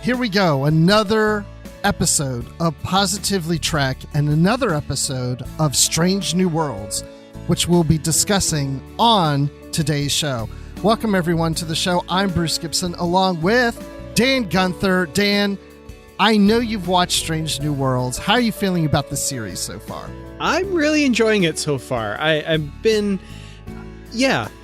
Here we go. Another episode of Positively Trek and another episode of Strange New Worlds, which we'll be discussing on today's show. Welcome, everyone, to the show. I'm Bruce Gibson, along with Dan Gunther. Dan, I know you've watched Strange New Worlds. How are you feeling about the series so far? I'm really enjoying it so far. I've been,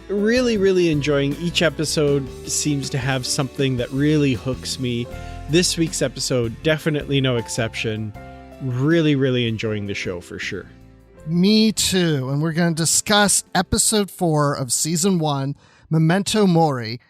really enjoying each episode. Seems to have something that really hooks me. This week's episode, definitely no exception. Really enjoying the show for sure. Me too. And we're going to discuss episode 4 of season 1, Memento Mori,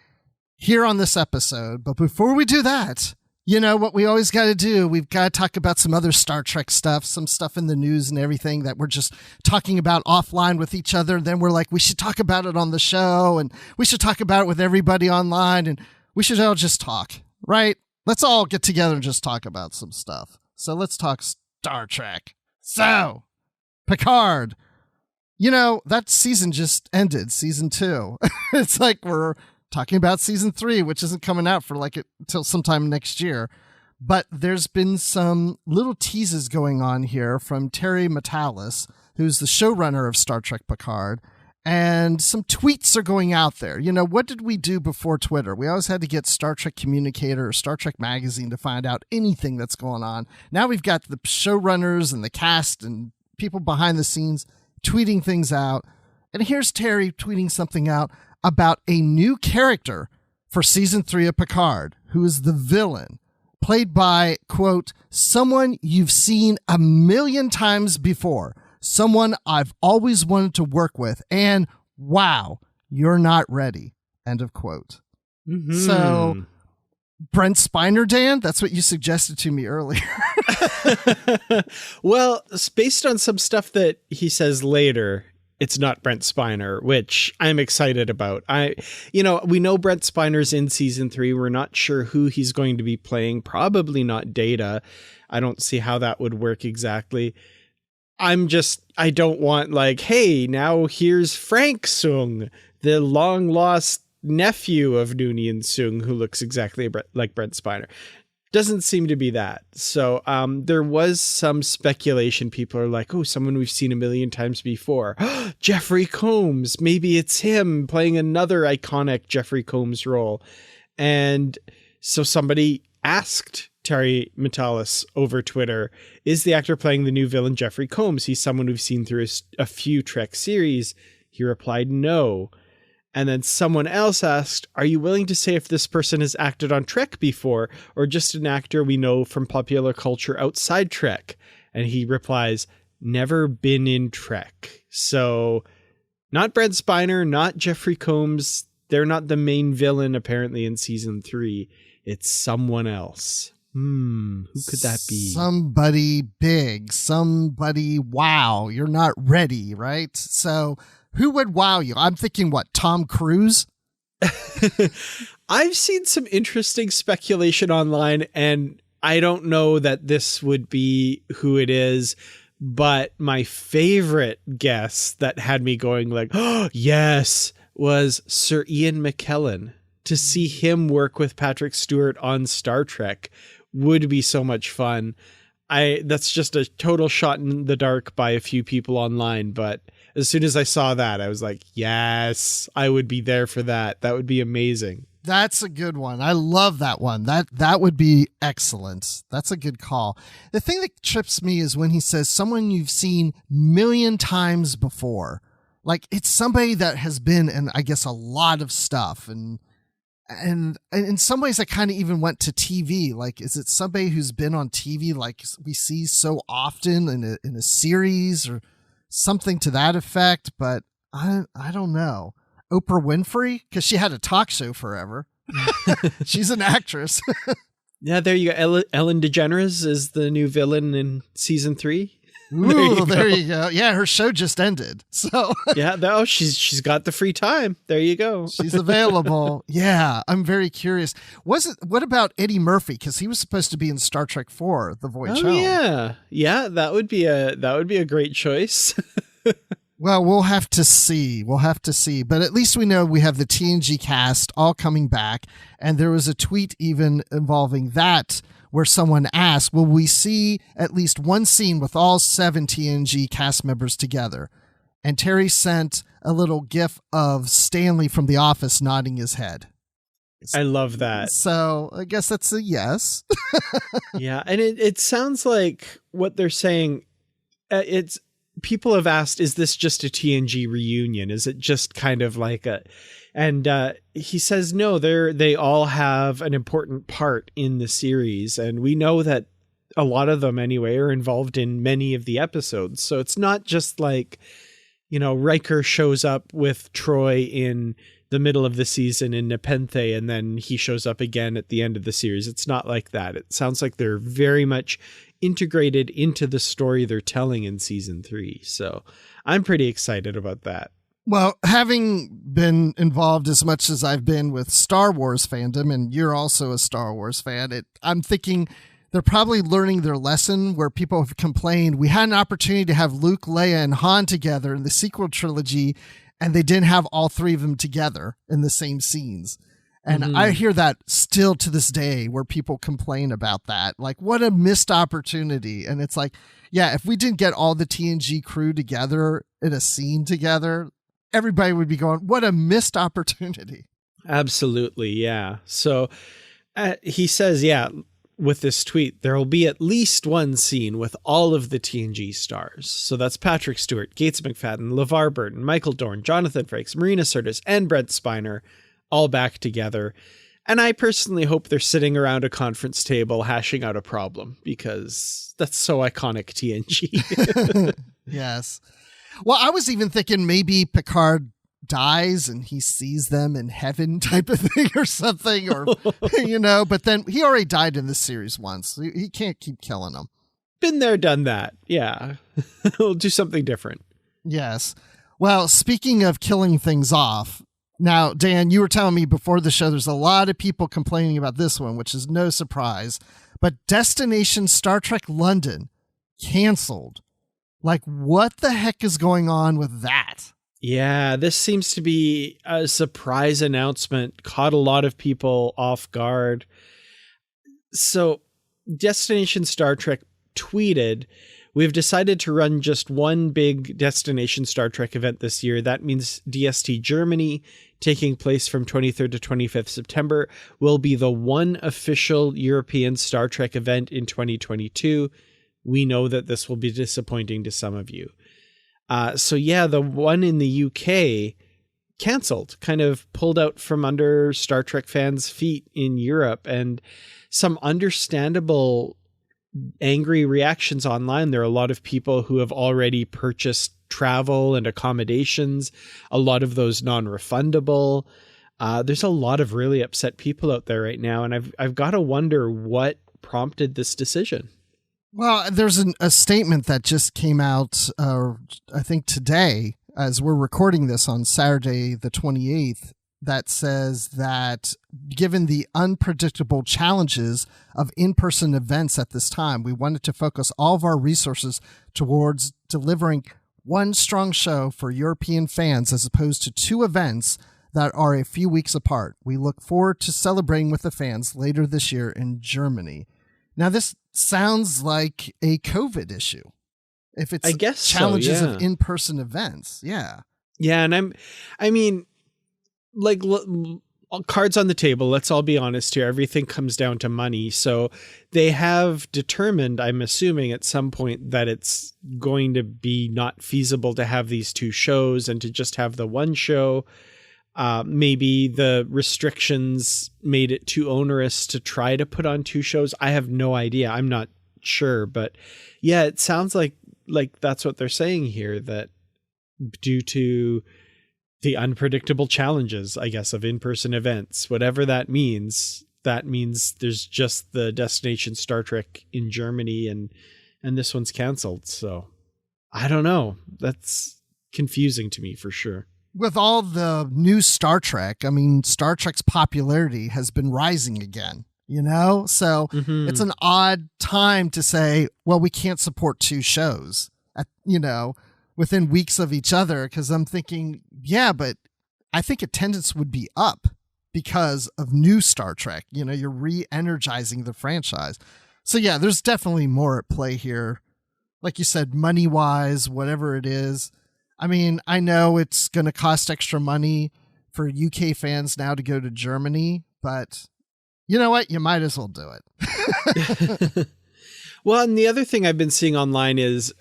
here on this episode. But before we do that, you know what we always got to do? We've got to talk about some other Star Trek stuff, some stuff in the news and everything that we're just talking about offline with each other. Then we're like, we should talk about it on the show, and we should talk about it with everybody online, and we should all just talk, right? Let's all get together and just talk about some stuff. So let's talk Star Trek. So, Picard. You know, that season just ended, season 2. It's like we're talking about season 3, which isn't coming out for until sometime next year. But there's been some little teases going on here from Terry Matalas, who's the showrunner of Star Trek Picard. And some tweets are going out there. You know, what did we do before Twitter? We always had to get Star Trek Communicator or Star Trek Magazine to find out anything that's going on. Now we've got the showrunners and the cast and people behind the scenes tweeting things out. And here's Terry tweeting something out about a new character for season 3 of Picard, who is the villain, played by, quote, someone you've seen a million times before. Someone I've always wanted to work with, and wow, you're not ready. End of quote. Mm-hmm. So, Brent Spiner, Dan, that's what you suggested to me earlier. Well, it's based on some stuff that he says later, it's not Brent Spiner, which I'm excited about. We know Brent Spiner's in season 3. We're not sure who he's going to be playing. Probably not Data. I don't see how that would work exactly. I don't want hey, now here's Frank Soong, the long lost nephew of Noonien Soong, who looks exactly like Brent Spiner. Doesn't seem to be that. So there was some speculation. People are like, oh, someone we've seen a million times before. Jeffrey Combs. Maybe it's him playing another iconic Jeffrey Combs role. And so somebody asked Terry Matalas over Twitter, is the actor playing the new villain Jeffrey Combs? He's someone we've seen through a few Trek series. He replied, no. And then someone else asked, are you willing to say if this person has acted on Trek before, or just an actor we know from popular culture outside Trek? And he replies, never been in Trek. So not Brent Spiner, not Jeffrey Combs. They're not the main villain apparently in season 3. It's someone else. Who could that be? Somebody big, somebody wow. You're not ready, right? So who would wow you? I'm thinking, what, Tom Cruise? I've seen some interesting speculation online, and I don't know that this would be who it is, but my favorite guess that had me going oh, yes, was Sir Ian McKellen. To see him work with Patrick Stewart on Star Trek would be so much fun. That's just a total shot in the dark by a few people online, but as soon as I saw that, I was like, yes, I would be there for that. That would be amazing. That's a good one. I love that one. That would be excellent. That's a good call. The thing that trips me is when he says someone you've seen million times before. It's somebody that has been in, I guess, a lot of stuff, and in some ways I kind of even went to TV. Is it somebody who's been on TV we see so often in a series or something to that effect? But I don't know. Oprah Winfrey, because she had a talk show forever. She's an actress. Yeah, there you go. Ellen DeGeneres is the new villain in season 3. Ooh, there you go. Yeah, her show just ended. So yeah, she's got the free time. There you go. She's available. Yeah, I'm very curious. What about Eddie Murphy? Because he was supposed to be in Star Trek 4, The Voyage Home. Yeah, that would be a great choice. Well, we'll have to see. We'll have to see. But at least we know we have the TNG cast all coming back. And there was a tweet even involving that where someone asked, will we see at least one scene with all 7 TNG cast members together? And Terry sent a little gif of Stanley from The Office nodding his head. I love that. So I guess that's a yes. Yeah. And it sounds like what they're saying, it's people have asked, is this just a TNG reunion? Is it just kind of like and he says, no, they all have an important part in the series. And we know that a lot of them anyway are involved in many of the episodes. So it's not just like, Riker shows up with Troy in the middle of the season in Nepenthe, and then he shows up again at the end of the series. It's not like that. It sounds like they're very much integrated into the story they're telling in season 3. So I'm pretty excited about that. Well, having been involved as much as I've been with Star Wars fandom, and you're also a Star Wars fan, I'm thinking they're probably learning their lesson where people have complained. We had an opportunity to have Luke, Leia, and Han together in the sequel trilogy, and they didn't have all 3 of them together in the same scenes. And I hear that still to this day where people complain about that. Like, what a missed opportunity. And it's like, yeah, if we didn't get all the TNG crew together in a scene together, everybody would be going, what a missed opportunity. Absolutely. Yeah. So he says, with this tweet, there will be at least one scene with all of the TNG stars. So that's Patrick Stewart, Gates McFadden, LeVar Burton, Michael Dorn, Jonathan Frakes, Marina Sirtis, and Brent Spiner all back together. And I personally hope they're sitting around a conference table hashing out a problem, because that's so iconic TNG. Yes. Well, I was even thinking maybe Picard dies and he sees them in heaven type of thing or something, or, but then he already died in this series once. He can't keep killing them. Been there, done that. Yeah. We'll do something different. Yes. Well, speaking of killing things off, now, Dan, you were telling me before the show, there's a lot of people complaining about this one, which is no surprise, but Destination Star Trek London canceled. Like, what the heck is going on with that? Yeah, this seems to be a surprise announcement, caught a lot of people off guard. So Destination Star Trek tweeted, we've decided to run just one big Destination Star Trek event this year. That means DST Germany, taking place from 23rd to 25th September, will be the one official European Star Trek event in 2022. We know that this will be disappointing to some of you. The one in the UK canceled, kind of pulled out from under Star Trek fans' feet in Europe, and some understandable angry reactions online. There are a lot of people who have already purchased travel and accommodations, a lot of those non-refundable. There's a lot of really upset people out there right now, and I've got to wonder what prompted this decision. Well, there's a statement that just came out, I think today, as we're recording this on Saturday the 28th, that says that given the unpredictable challenges of in-person events at this time, we wanted to focus all of our resources towards delivering one strong show for European fans as opposed to 2 events that are a few weeks apart. We look forward to celebrating with the fans later this year in Germany. Now, this sounds like a COVID issue. If it's, I guess, challenges of in-person events. Yeah. Yeah. And cards on the table. Let's all be honest here. Everything comes down to money. So they have determined, I'm assuming at some point, that it's going to be not feasible to have these 2 shows and to just have the one show. Maybe the restrictions made it too onerous to try to put on 2 shows. I have no idea. I'm not sure. But yeah, it sounds like that's what they're saying here, that due to the unpredictable challenges, I guess, of in-person events, whatever that means there's just the Destination Star Trek in Germany and this one's canceled. So I don't know. That's confusing to me for sure. With all the new Star Trek, I mean, Star Trek's popularity has been rising again, So it's an odd time to say, well, we can't support 2 shows, within weeks of each other, because I'm thinking, yeah, but I think attendance would be up because of new Star Trek. You know, you're re-energizing the franchise. So yeah, there's definitely more at play here. Like you said, money-wise, whatever it is. I mean, I know it's going to cost extra money for UK fans now to go to Germany, but you know what? You might as well do it. Well, and the other thing I've been seeing online is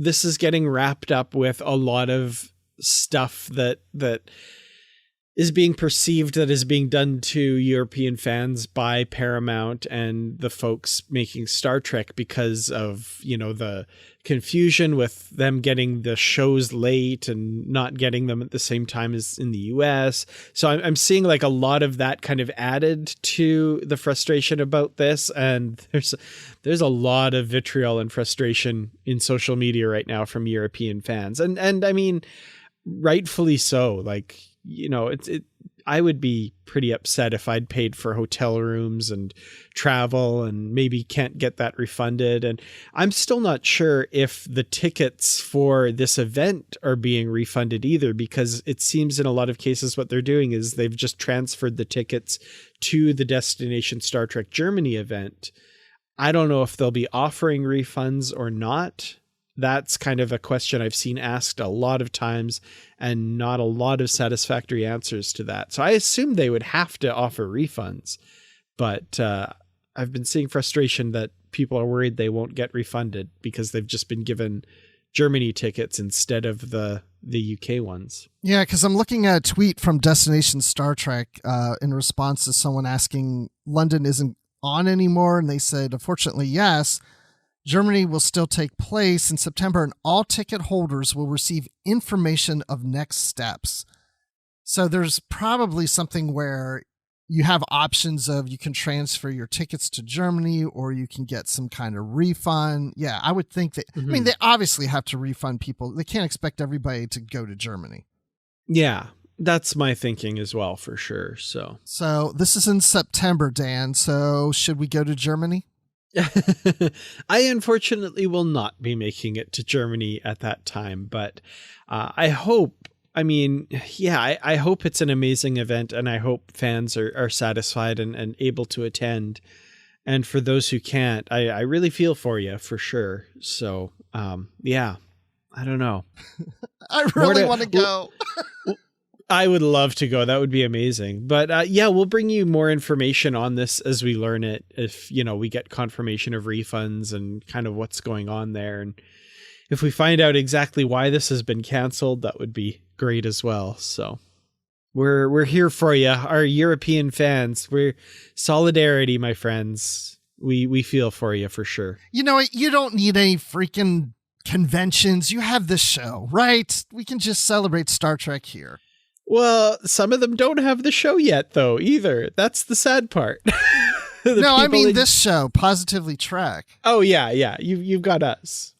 this is getting wrapped up with a lot of stuff that is being perceived that is being done to European fans by Paramount and the folks making Star Trek because of, you know, the confusion with them getting the shows late and not getting them at the same time as in the US. So I'm seeing like a lot of that kind of added to the frustration about this. And there's a lot of vitriol and frustration in social media right now from European fans. And I mean, rightfully so. Like, you know, I would be pretty upset if I'd paid for hotel rooms and travel and maybe can't get that refunded. And I'm still not sure if the tickets for this event are being refunded either, because it seems in a lot of cases what they're doing is they've just transferred the tickets to the Destination Star Trek Germany event. I don't know if they'll be offering refunds or not. That's kind of a question I've seen asked a lot of times and not a lot of satisfactory answers to that. So I assume they would have to offer refunds, but I've been seeing frustration that people are worried they won't get refunded because they've just been given Germany tickets instead of the UK ones. Yeah, because I'm looking at a tweet from Destination Star Trek in response to someone asking London isn't on anymore. And they said, unfortunately, yes. Germany will still take place in September, and all ticket holders will receive information of next steps. So there's probably something where you have options of you can transfer your tickets to Germany or you can get some kind of refund. Yeah, I would think that, I mean, they obviously have to refund people. They can't expect everybody to go to Germany. Yeah, that's my thinking as well, for sure. So this is in September, Dan. So should we go to Germany? I unfortunately will not be making it to Germany at that time, but I hope, I hope it's an amazing event, and I hope fans are satisfied and able to attend. And for those who can't, I really feel for you, for sure. So, yeah, I don't know. I really want to go. I would love to go. That would be amazing. But yeah, we'll bring you more information on this as we learn it. If, you know, we get confirmation of refunds and kind of what's going on there. And if we find out exactly why this has been canceled, that would be great as well. So we're here for you, our European fans. We're solidarity, my friends. We feel for you for sure. You know what? You don't need any freaking conventions. You have this show, right? We can just celebrate Star Trek here. Well, some of them don't have the show yet, though, either. That's the sad part. No, I mean this show, Positively Trek. Oh, yeah. You've got us.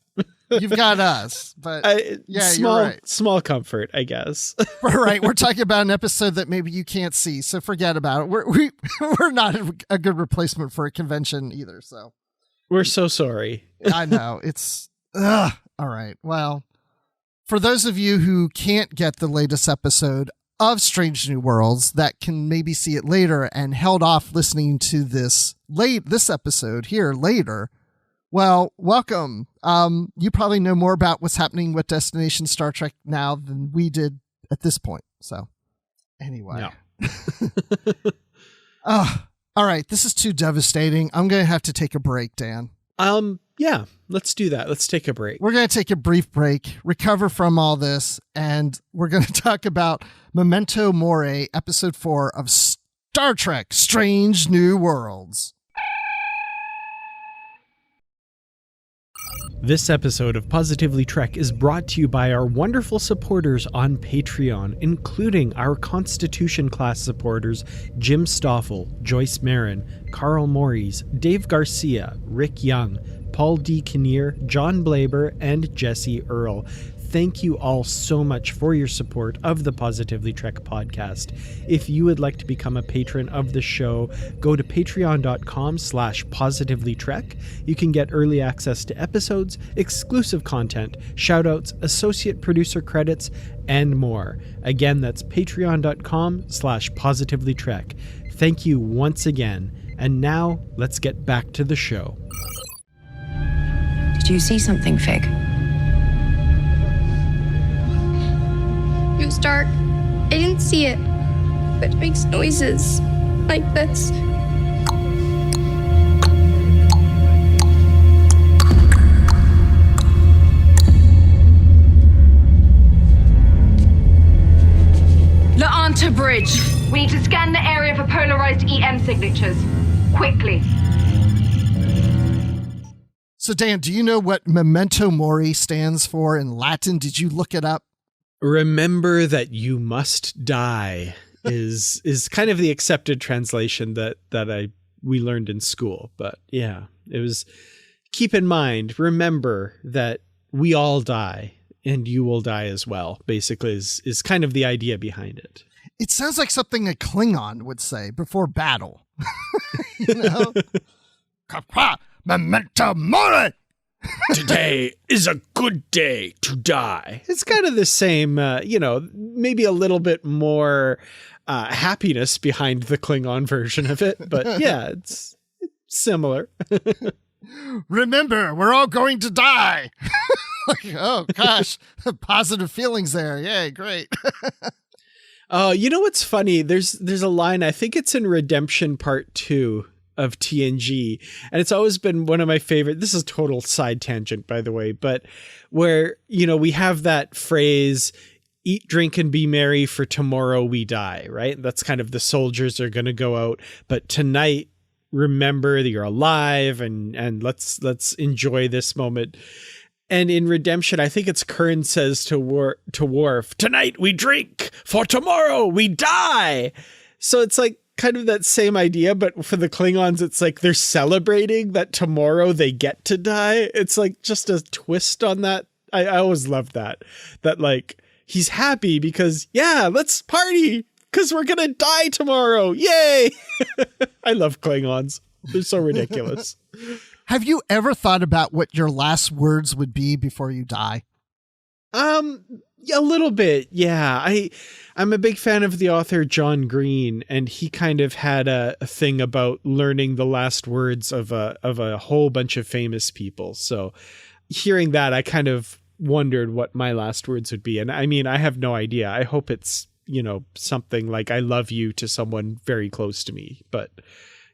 You've got us. But yeah, you're right. Small comfort, I guess. Right. We're talking about an episode that maybe you can't see, so forget about it. We're not a good replacement for a convention either. So we're so sorry. I know. It's all right. Well, for those of you who can't get the latest episode of Strange New Worlds that can maybe see it later and held off listening to this episode here later, well, welcome. You probably know more about what's happening with Destination Star Trek now than we did at this point. So anyway. No. All right. This is too devastating. I'm going to have to take a break, Dan. Yeah, let's do that. Let's take a break. We're going to take a brief break, recover from all this, and we're going to talk about Memento Mori, episode 4 of Star Trek Strange New Worlds. This episode of Positively Trek is brought to you by our wonderful supporters on Patreon, including our Constitution class supporters Jim Stoffel, Joyce Marin, Carl Morris, Dave Garcia, Rick Young, Paul D. Kinnear, John Blaber, and Jesse Earl. thank you all so much for your support of the Positively Trek podcast. If you would like to become a patron of the show, go to patreon.com/positivelytrek. You can get early access to episodes, exclusive content, shoutouts, associate producer credits, and more. Again, that's patreon.com/positivelytrek. Thank you once again. And now let's get back to the show. Did you see something, Fig? It was dark. I didn't see it, but it makes noises like this. La'anta Bridge. We need to scan the area for polarized EM signatures. Quickly. So, Dan, do you know what Memento Mori stands for in Latin? Did you look it up? Remember that you must die is kind of the accepted translation that we learned in school. But yeah, it was, keep in mind, remember that we all die and you will die as well, basically is kind of the idea behind it. It sounds like something a Klingon would say before battle. You know? Memento Mori! Today is a good day to die. It's kind of the same, maybe a little bit more happiness behind the Klingon version of it. But yeah, it's similar. Remember, we're all going to die. Oh, gosh. Positive feelings there. Yay, great. You know what's funny? There's a line, I think it's in Redemption Part 2 of TNG, and it's always been one of my favorite. This is a total side tangent, by the way, but where, we have that phrase, eat, drink, and be merry, for tomorrow we die, right? That's kind of the soldiers are going to go out, but tonight, remember that you're alive and let's enjoy this moment. And in Redemption, I think it's Kern says to Worf, tonight we drink, for tomorrow we die. So it's like kind of that same idea, but for the Klingons, it's like they're celebrating that tomorrow they get to die. It's like just a twist on that. I always love that like he's happy because, yeah, let's party because we're going to die tomorrow. Yay. I love Klingons. They're so ridiculous. Have you ever thought about what your last words would be before you die? A little bit. Yeah. I'm a big fan of the author John Green, and he kind of had a thing about learning the last words of a whole bunch of famous people. So hearing that, I kind of wondered what my last words would be. And I mean, I have no idea. I hope it's, something like I love you to someone very close to me. But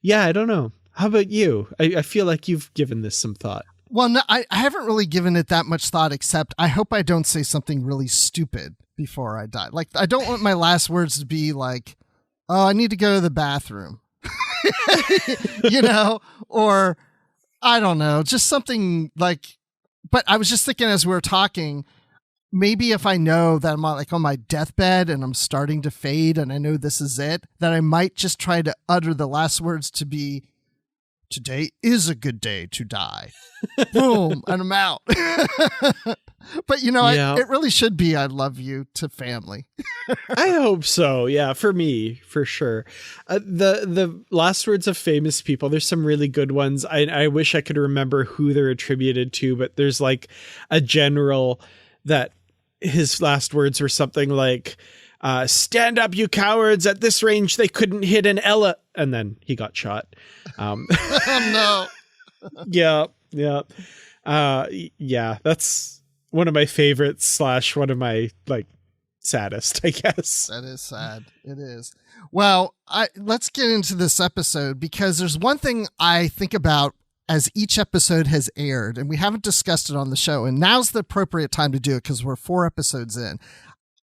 yeah, I don't know. How about you? I feel like you've given this some thought. Well, no, I haven't really given it that much thought, except I hope I don't say something really stupid before I die. Like, I don't want my last words to be like, oh, I need to go to the bathroom, or I don't know, just something like, but I was just thinking as we were talking, maybe if I know that I'm like on my deathbed and I'm starting to fade and I know this is it, that I might just try to utter the last words to be, today is a good day to die. Boom, and I'm out. But, it really should be I love you to family. I hope so. Yeah, for me, for sure. The last words of famous people, there's some really good ones. I wish I could remember who they're attributed to, but there's like a general that his last words were something like, stand up, you cowards. At this range, they couldn't hit an Ella. And then he got shot. Oh, no. Yeah. Yeah, that's one of my favorites / one of my saddest, I guess. That is sad. It is. Well, let's get into this episode because there's one thing I think about as each episode has aired, and we haven't discussed it on the show, and now's the appropriate time to do it because we're 4 episodes in.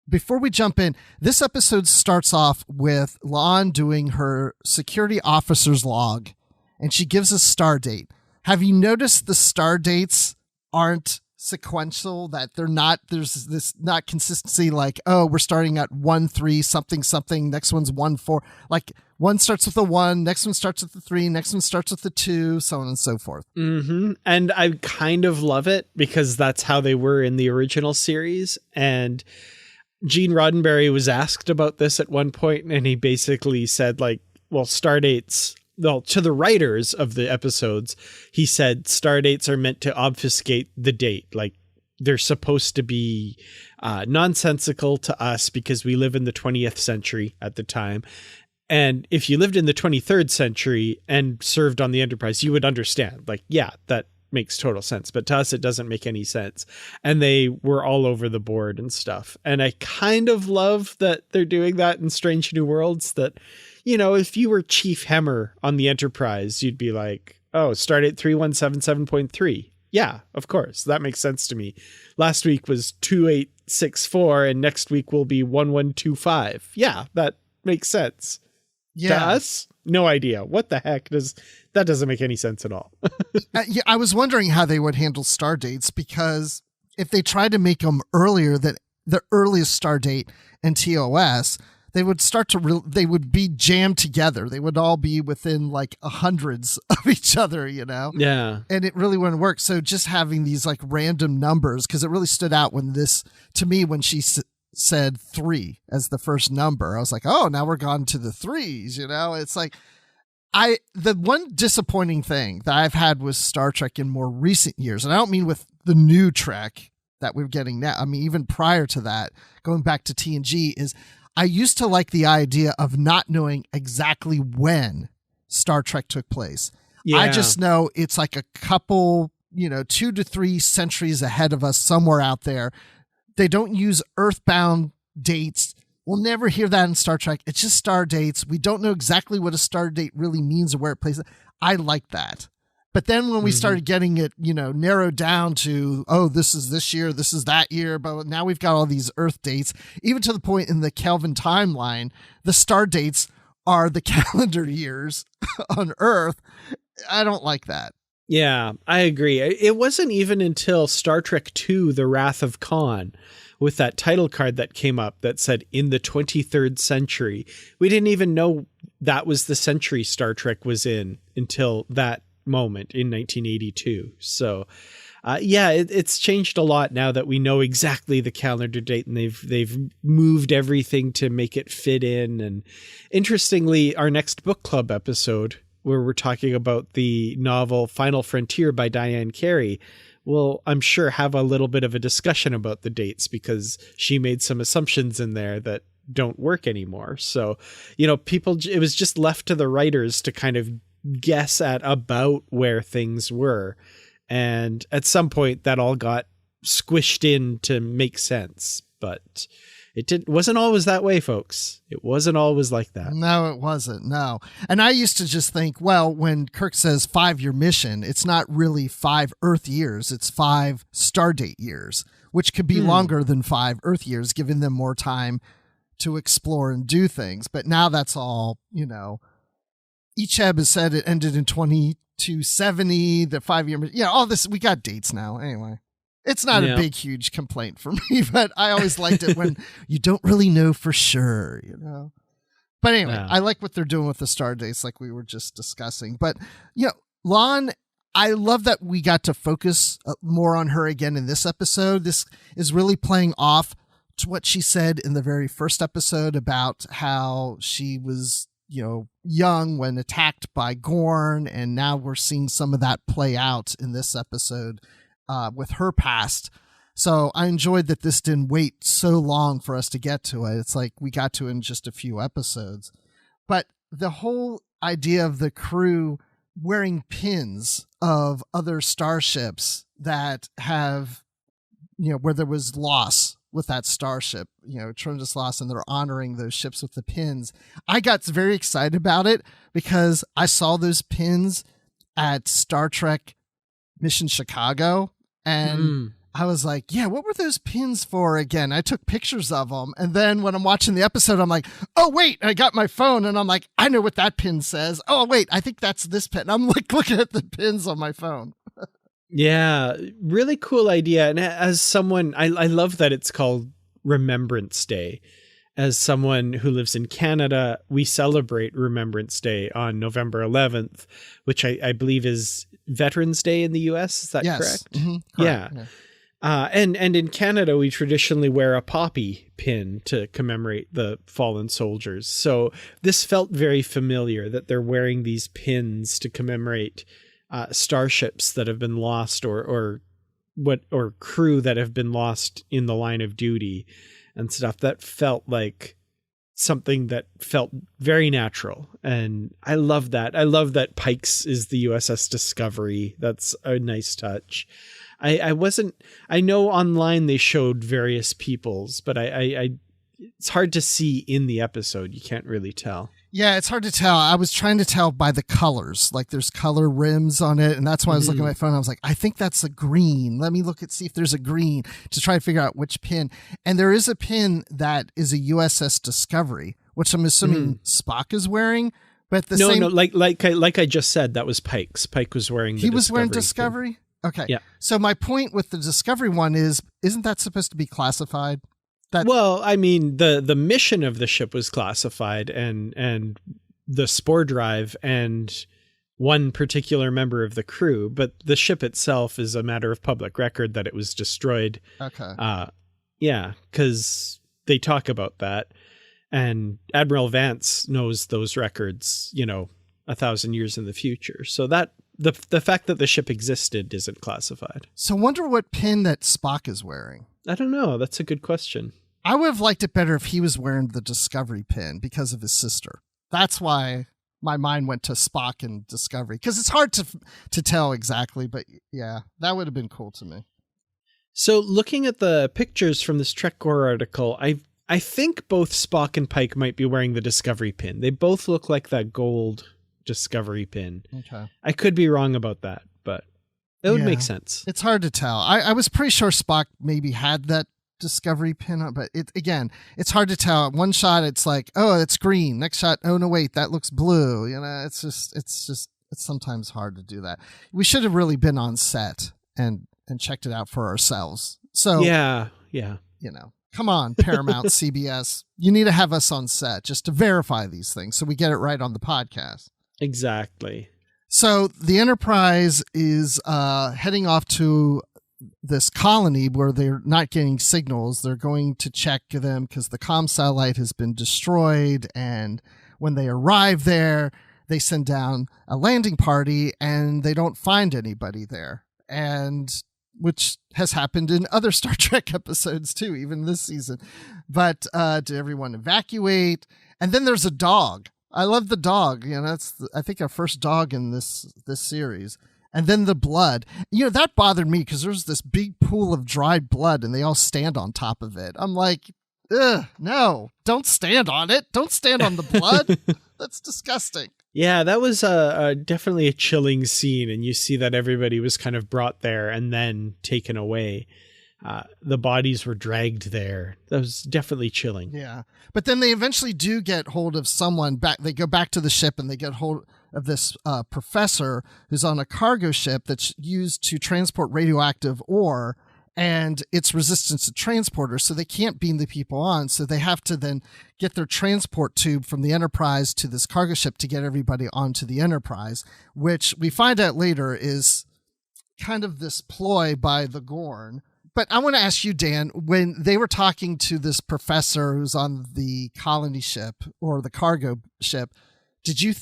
Before we jump in, this episode starts off with La'an doing her security officer's log, and she gives a star date. Have you noticed the star dates aren't sequential, that there's this not consistency, like, oh, we're starting at 1-3 something, next one's 1-4, like one starts with a 1, next one starts with the 3, next one starts with the 2, so on and so forth. Mm-hmm. And I kind of love it because that's how they were in the original series. And Gene Roddenberry was asked about this at one point, and he basically said, like, well, stardates, well, to the writers of the episodes, he said stardates are meant to obfuscate the date. Like, they're supposed to be nonsensical to us because we live in the 20th century at the time. And if you lived in the 23rd century and served on the Enterprise, you would understand. Like, yeah, that makes total sense. But to us, it doesn't make any sense. And they were all over the board and stuff. And I kind of love that they're doing that in Strange New Worlds, that, you know, if you were Chief Hemmer on the Enterprise, you'd be like, oh, Stardate 3177.3. Yeah, of course. That makes sense to me. Last week was 2864 and next week will be 1125. Yeah, that makes sense. Yeah. To us, no idea. What the heck that doesn't make any sense at all. Yeah, I was wondering how they would handle star dates, because if they tried to make them earlier than the earliest star date in TOS, they would they would be jammed together. They would all be within like hundreds of each other, you know? Yeah. And it really wouldn't work. So just having these like random numbers, because it really stood out when she said 3 as the first number, I was like, oh, now we're gone to the 3s, you know? It's like, the one disappointing thing that I've had with Star Trek in more recent years, and I don't mean with the new Trek that we're getting now, I mean, even prior to that, going back to TNG, is I used to like the idea of not knowing exactly when Star Trek took place. Yeah. I just know it's like a couple, 2 to 3 centuries ahead of us somewhere out there. They don't use earthbound dates. We'll never hear that in Star Trek. It's just star dates. We don't know exactly what a star date really means or where it plays. I like that. But then when we started getting it, narrowed down to, oh, this is this year, this is that year, but now we've got all these Earth dates, even to the point in the Kelvin timeline, the star dates are the calendar years on Earth. I don't like that. Yeah, I agree. It wasn't even until Star Trek II, The Wrath of Khan, with that title card that came up that said in the 23rd century. We didn't even know that was the century Star Trek was in until that moment in 1982. So it's changed a lot now that we know exactly the calendar date, and they've moved everything to make it fit in. And interestingly, our next book club episode, where we're talking about the novel Final Frontier by Diane Carey, will, I'm sure, have a little bit of a discussion about the dates, because she made some assumptions in there that don't work anymore. So, it was just left to the writers to kind of guess at about where things were. And at some point that all got squished in to make sense, but it wasn't always that way, folks. It wasn't always like that. No, it wasn't. No. And I used to just think, well, when Kirk says 5-year mission, it's not really 5 Earth years. It's 5 Stardate years, which could be longer than 5 Earth years, giving them more time to explore and do things. But now that's all, Icheb has said it ended in 2270, the 5-year, all this, we got dates now. Anyway, it's not a big, huge complaint for me, but I always liked it when you don't really know for sure, But anyway, I like what they're doing with the star dates, like we were just discussing. But, Lon, I love that we got to focus more on her again in this episode. This is really playing off to what she said in the very first episode about how she was, young when attacked by Gorn, and now we're seeing some of that play out in this episode with her past. So I enjoyed that this didn't wait so long for us to get to it. It's like we got to it in just a few episodes. But the whole idea of the crew wearing pins of other starships that have, where there was loss with that starship, tremendous loss, and they're honoring those ships with the pins. I got very excited about it because I saw those pins at Star Trek Mission Chicago, and I was like, yeah, what were those pins for again? I took pictures of them, and then when I'm watching the episode, I'm like, oh wait, I got my phone, and I'm like, I know what that pin says. Oh wait, I think that's this pin. I'm like looking at the pins on my phone. Yeah, really cool idea. And as someone, I love that it's called Remembrance Day. As someone who lives in Canada, we celebrate Remembrance Day on November 11th, which I believe is Veterans Day in the US. Is that correct? Mm-hmm. Correct. Yeah. And in Canada, we traditionally wear a poppy pin to commemorate the fallen soldiers. So this felt very familiar that they're wearing these pins to commemorate starships that have been lost or crew that have been lost in the line of duty and stuff. That felt like something that felt very natural. And I love that. I love that Pike's is the USS Discovery. That's a nice touch. I know online they showed various peoples, but it's hard to see in the episode. You can't really tell. Yeah, it's hard to tell. I was trying to tell by the colors. Like there's color rims on it. And that's why I was looking at my phone. I was like, I think that's a green. Let me see if there's a green to try to figure out which pin. And there is a pin that is a USS Discovery, which I'm assuming Spock is wearing. But like I just said, that was Pike's. Pike was wearing the Discovery. He was wearing Discovery? Pin. Okay. Yeah. So my point with the Discovery one isn't that supposed to be classified? Well, I mean, the mission of the ship was classified, and the spore drive and one particular member of the crew, but the ship itself is a matter of public record that it was destroyed. Okay. Yeah, because they talk about that, and Admiral Vance knows those records, 1,000 years in the future. So that the fact that the ship existed isn't classified. So wonder what pin that Spock is wearing. I don't know. That's a good question. I would have liked it better if he was wearing the Discovery pin because of his sister. That's why my mind went to Spock and Discovery, because it's hard to tell exactly. But yeah, that would have been cool to me. So looking at the pictures from this TrekCore article, I think both Spock and Pike might be wearing the Discovery pin. They both look like that gold Discovery pin. Okay. I could be wrong about that, but it would make sense. It's hard to tell. I was pretty sure Spock maybe had that Discovery pin on, but it's hard to tell. At one shot it's like, oh, it's green. Next shot, oh no, wait, that looks blue. It's sometimes hard to do that. We should have really been on set and checked it out for ourselves. So yeah. Come on, Paramount, CBS. You need to have us on set just to verify these things so we get it right on the podcast. Exactly. So the Enterprise is heading off to this colony where they're not getting signals. They're going to check them because the comm satellite has been destroyed. And when they arrive there, they send down a landing party and they don't find anybody there. And which has happened in other Star Trek episodes too, even this season. But did everyone evacuate? And then there's a dog. I love the dog. That's I think our first dog in this series. And then the blood. That bothered me because there's this big pool of dried blood and they all stand on top of it. I'm like, ugh, no, don't stand on it. Don't stand on the blood. That's disgusting. Yeah, that was definitely a chilling scene. And you see that everybody was kind of brought there and then taken away. The bodies were dragged there. That was definitely chilling. Yeah. But then they eventually do get hold of someone back. They go back to the ship and they get hold of this professor who's on a cargo ship that's used to transport radioactive ore, and it's resistant to transporters, so they can't beam the people on. So they have to then get their transport tube from the Enterprise to this cargo ship to get everybody onto the Enterprise, which we find out later is kind of this ploy by the Gorn. But I want to ask you, Dan, when they were talking to this professor who's on the colony ship or the cargo ship, did you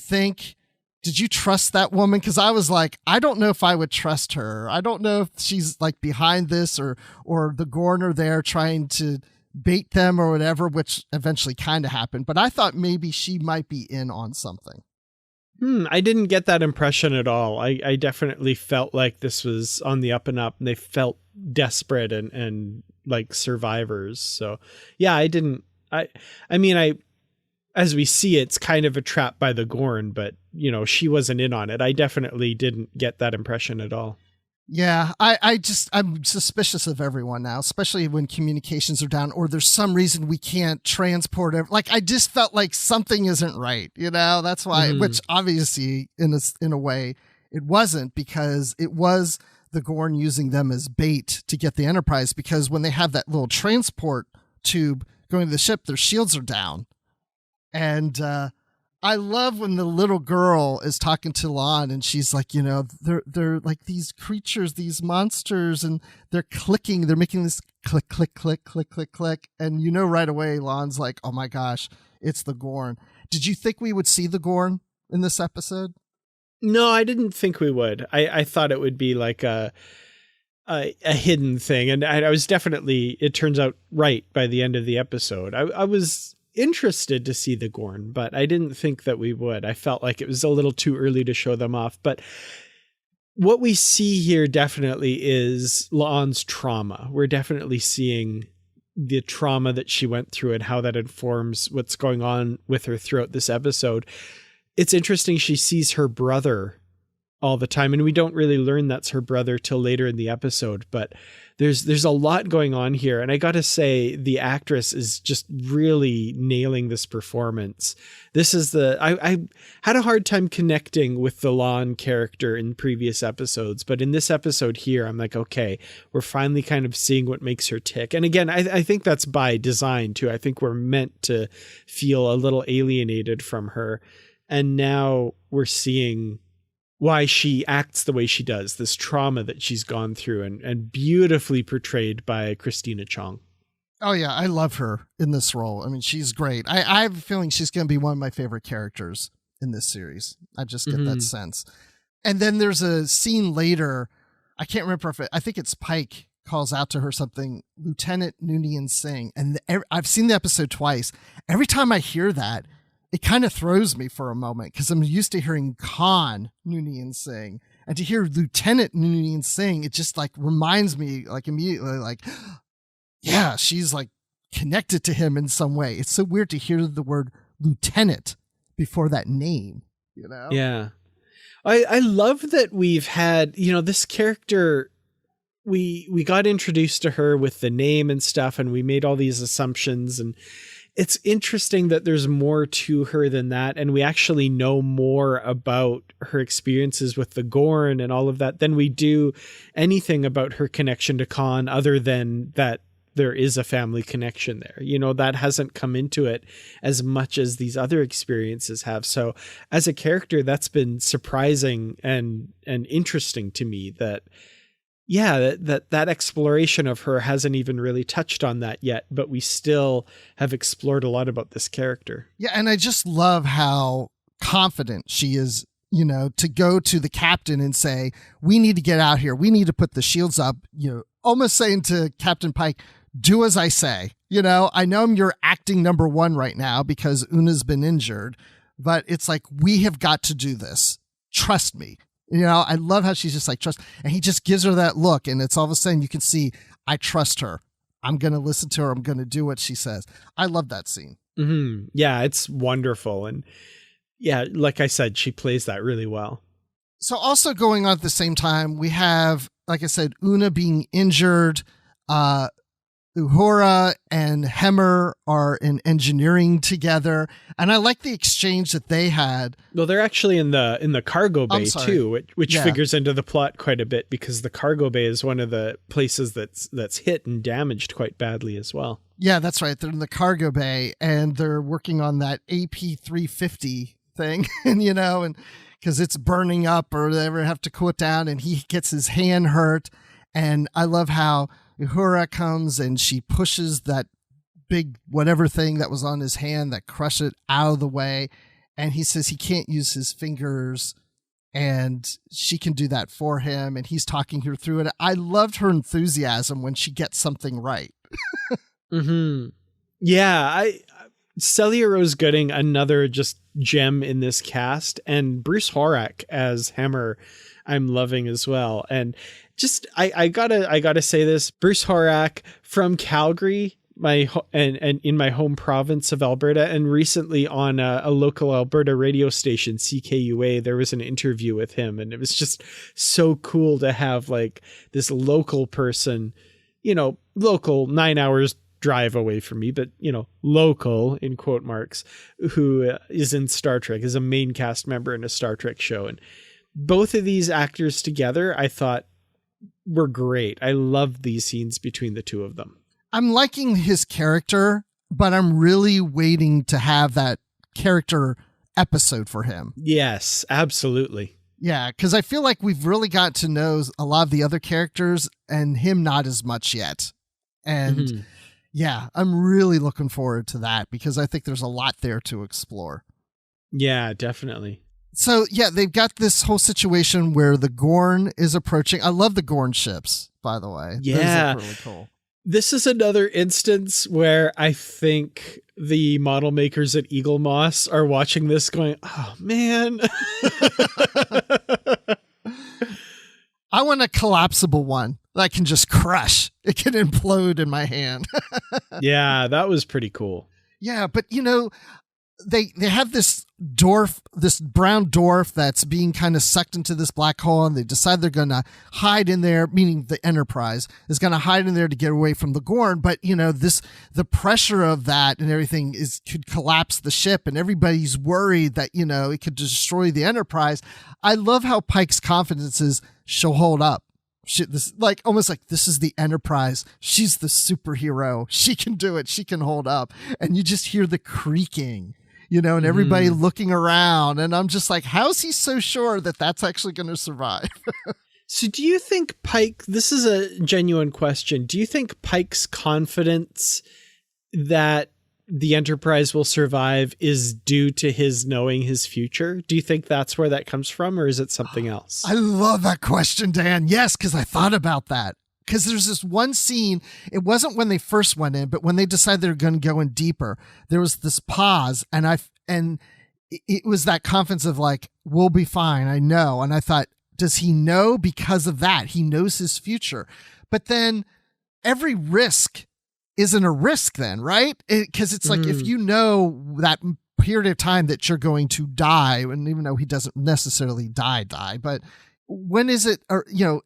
trust that woman? Because I was like, I don't know if I would trust her. I don't know if she's like behind this or the Gorn are there trying to bait them or whatever, which eventually kind of happened. But I thought maybe she might be in on something. I didn't get that impression at all. I definitely felt like this was on the up and up, and they felt desperate and like survivors. So yeah, I didn't. I mean, as we see, it's kind of a trap by the Gorn, but she wasn't in on it. I definitely didn't get that impression at all. Yeah, I'm suspicious of everyone now, especially when communications are down or there's some reason we can't transport it. Like, I just felt like something isn't right, that's why, which obviously in a way it wasn't, because it was the Gorn using them as bait to get the Enterprise, because when they have that little transport tube going to the ship, their shields are down. And I love when the little girl is talking to Lon and she's like, you know, they're like these creatures, these monsters, and they're clicking. They're making this click, click, click, click, click, click. And you know right away, Lon's like, oh my gosh, it's the Gorn. Did you think we would see the Gorn in this episode? No, I didn't think we would. I thought it would be like a hidden thing. And I was definitely, it turns out, right by the end of the episode. I was interested to see the Gorn, but I didn't think that we would. I felt like it was a little too early to show them off. But what we see here definitely is La'an's trauma. We're definitely seeing the trauma that she went through and how that informs what's going on with her throughout this episode. It's interesting, she sees her brother all the time, and we don't really learn that's her brother till later in the episode, but there's a lot going on here. And I gotta say, the actress is just really nailing this performance. This is I had a hard time connecting with the Lon character in previous episodes, but in this episode here, I'm like, okay, we're finally kind of seeing what makes her tick. And again, I think that's by design too. I think we're meant to feel a little alienated from her. And now we're seeing why she acts the way she does, this trauma that she's gone through, and beautifully portrayed by Christina Chong. Oh yeah, I love her in this role. I mean, she's great. I have a feeling she's going to be one of my favorite characters in this series. I just get that sense. And then there's a scene later, I can't remember if I think it's Pike calls out to her something, Lieutenant Noonien Singh. And I've seen the episode twice. Every time I hear that, it kind of throws me for a moment, because I'm used to hearing Khan Noonien Singh, and to hear Lieutenant Noonien Singh, it just like reminds me like immediately like, yeah, she's like connected to him in some way. It's so weird to hear the word lieutenant before that name, you know? Yeah. I love that we've had, you know, this character, we got introduced to her with the name and stuff, and we made all these assumptions, and it's interesting that there's more to her than that. And we actually know more about her experiences with the Gorn and all of that than we do anything about her connection to Khan, other than that there is a family connection there. You know, that hasn't come into it as much as these other experiences have. So as a character, that's been surprising and interesting to me that, yeah, that exploration of her hasn't even really touched on that yet, but we still have explored a lot about this character. Yeah, and I just love how confident she is, you know, to go to the captain and say, we need to get out here. We need to put the shields up, you know, almost saying to Captain Pike, do as I say. You know, I know you're acting number one right now because Una's been injured, but it's like, we have got to do this. Trust me. You know, I love how she's just like, trust. And he just gives her that look. And it's all of a sudden you can see, I trust her. I'm going to listen to her. I'm going to do what she says. I love that scene. Mm-hmm. Yeah, it's wonderful. And yeah, like I said, she plays that really well. So also going on at the same time, we have, like I said, Una being injured. Uhura and Hemmer are in engineering together, and I like the exchange that they had. Well, they're actually in the cargo bay too, which figures into the plot quite a bit, because the cargo bay is one of the places that's hit and damaged quite badly as well. Yeah, that's right. They're in the cargo bay, and they're working on that AP350 thing, and you know, and because it's burning up or they ever have to cool it down, and he gets his hand hurt, and I love how Uhura comes and she pushes that big whatever thing that was on his hand that crushed it out of the way. And he says he can't use his fingers and she can do that for him. And he's talking her through it. I loved her enthusiasm when she gets something right. Mm-hmm. Yeah. Celia Rose Gooding, another just gem in this cast, and Bruce Horak as Hemmer, I'm loving as well. And just, I gotta say this, Bruce Horak from Calgary, and in my home province of Alberta, and recently on a local Alberta radio station, CKUA, there was an interview with him, and it was just so cool to have like this local person, you know, local 9 hours drive away from me, but you know, local in quote marks, who is in Star Trek, is a main cast member in a Star Trek show. And both of these actors together, I thought, were great. I loved these scenes between the two of them. I'm liking his character, but I'm really waiting to have that character episode for him. Yes, absolutely. Yeah, because I feel like we've really got to know a lot of the other characters and him not as much yet. And yeah, I'm really looking forward to that because I think there's a lot there to explore. Yeah, definitely. So yeah, they've got this whole situation where the Gorn is approaching. I love the Gorn ships, by the way. Yeah. Those look really cool. This is another instance where I think the model makers at Eagle Moss are watching this going, oh man. I want a collapsible one that I can just crush. It can implode in my hand. Yeah, that was pretty cool. Yeah, but you know, they have this brown dwarf that's being kind of sucked into this black hole, and they decide they're going to hide in there, meaning the Enterprise is going to hide in there to get away from the Gorn. But you know, the pressure of that and everything could collapse the ship, and everybody's worried that, you know, it could destroy the Enterprise. I love how Pike's confidence is she'll hold up. Almost like this is the Enterprise. She's the superhero. She can do it. She can hold up. And you just hear the creaking, you know, and everybody looking around. And I'm just like, how's he so sure that that's actually going to survive? So do you think Pike, this is a genuine question, do you think Pike's confidence that the Enterprise will survive is due to his knowing his future? Do you think that's where that comes from, or is it something else? I love that question, Dan. Yes, because I thought about that. Because there's this one scene, it wasn't when they first went in, but when they decided they were going to go in deeper, there was this pause, and it was that confidence of like, we'll be fine, I know. And I thought, does he know because of that? He knows his future. But then every risk isn't a risk then, right? Because it's like, if you know that period of time that you're going to die, and even though he doesn't necessarily die, but when is it, or, you know,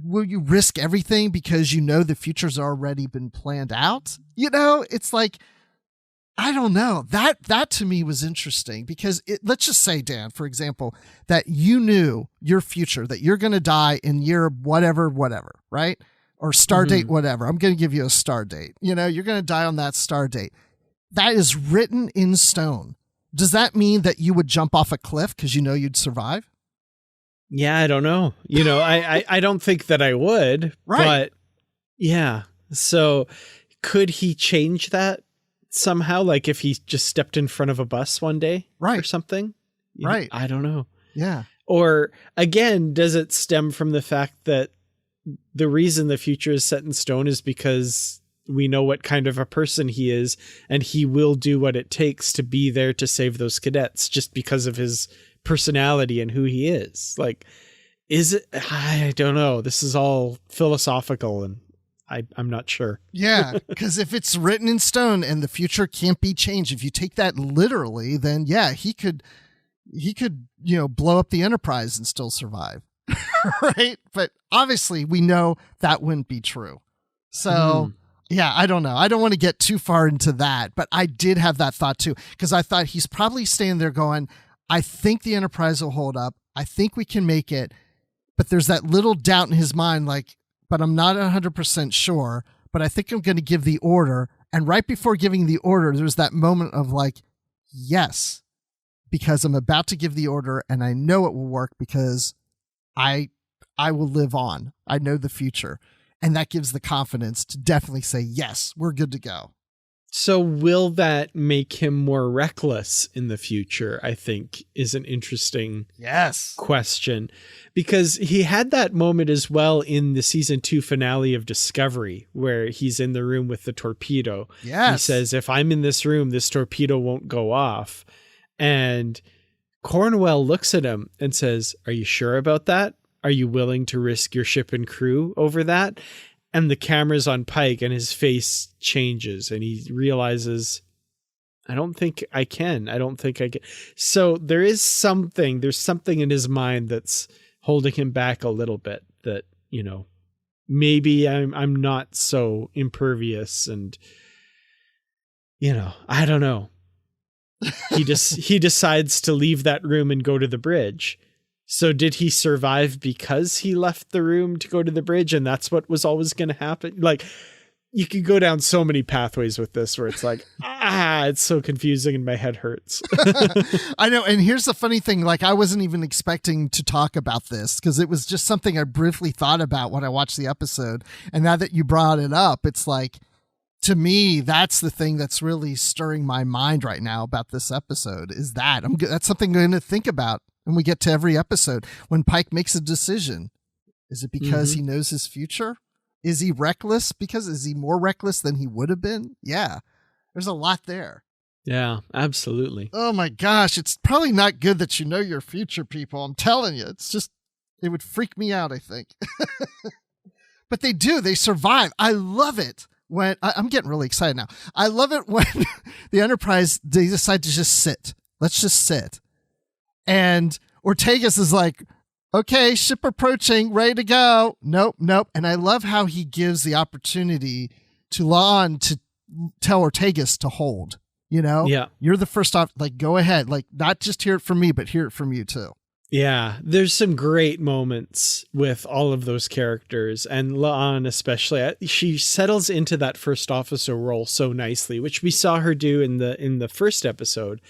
will you risk everything because you know the future's already been planned out? You know, it's like, I don't know. That to me was interesting because let's just say, Dan, for example, that you knew your future, that you're going to die in year whatever, right? Or star date, whatever. I'm going to give you a star date. You know, you're going to die on that star date. That is written in stone. Does that mean that you would jump off a cliff because you know you'd survive? Yeah, I don't know. You know, I don't think that I would. Right. But yeah. So could he change that somehow? Like if he just stepped in front of a bus one day, right, or something? Right. I don't know. Yeah. Or again, does it stem from the fact that the reason the future is set in stone is because we know what kind of a person he is, and he will do what it takes to be there to save those cadets just because of his personality and who he is? Like, is it? I don't know. This is all philosophical, and I'm not sure. Yeah, because if it's written in stone and the future can't be changed, if you take that literally, then yeah, he could, you know, blow up the Enterprise and still survive. Right. But obviously we know that wouldn't be true. So yeah, I don't know. I don't want to get too far into that, but I did have that thought too, because I thought he's probably staying there going, I think the Enterprise will hold up. I think we can make it. But there's that little doubt in his mind, like, but I'm not 100% sure, but I think I'm going to give the order. And right before giving the order, there's that moment of like, yes, because I'm about to give the order and I know it will work because I will live on. I know the future. And that gives the confidence to definitely say, yes, we're good to go. So will that make him more reckless in the future, I think, is an interesting question. Because he had that moment as well in the season 2 finale of Discovery, where he's in the room with the torpedo. Yes. He says, if I'm in this room, this torpedo won't go off. And Cornwell looks at him and says, are you sure about that? Are you willing to risk your ship and crew over that? And the camera's on Pike and his face changes and he realizes, I don't think I can. So there's something in his mind that's holding him back a little bit, that, you know, maybe I'm not so impervious, and, you know, I don't know. He decides to leave that room and go to the bridge. So did he survive because he left the room to go to the bridge and that's what was always going to happen? Like, you could go down so many pathways with this where it's like, it's so confusing and my head hurts. I know. And here's the funny thing. Like, I wasn't even expecting to talk about this because it was just something I briefly thought about when I watched the episode. And now that you brought it up, it's like, to me, that's the thing that's really stirring my mind right now about this episode is that that's something I'm going to think about when we get to every episode. When Pike makes a decision, is it because he knows his future? Is he reckless? Is he more reckless than he would have been? Yeah, there's a lot there. Yeah, absolutely. Oh my gosh, it's probably not good that you know your future, people. I'm telling you, it would freak me out, I think. But they do, they survive. I love it. When I'm getting really excited now. I love it when the Enterprise, they decide to just sit. Let's just sit. And Ortegas is like, okay, ship approaching, ready to go. Nope. And I love how he gives the opportunity to La'an to tell Ortegas to hold, Yeah. You're the first off, like, go ahead. Like, not just hear it from me, but hear it from you too. Yeah, there's some great moments with all of those characters, and La'an especially. She settles into that first officer role so nicely, which we saw her do in the first episode,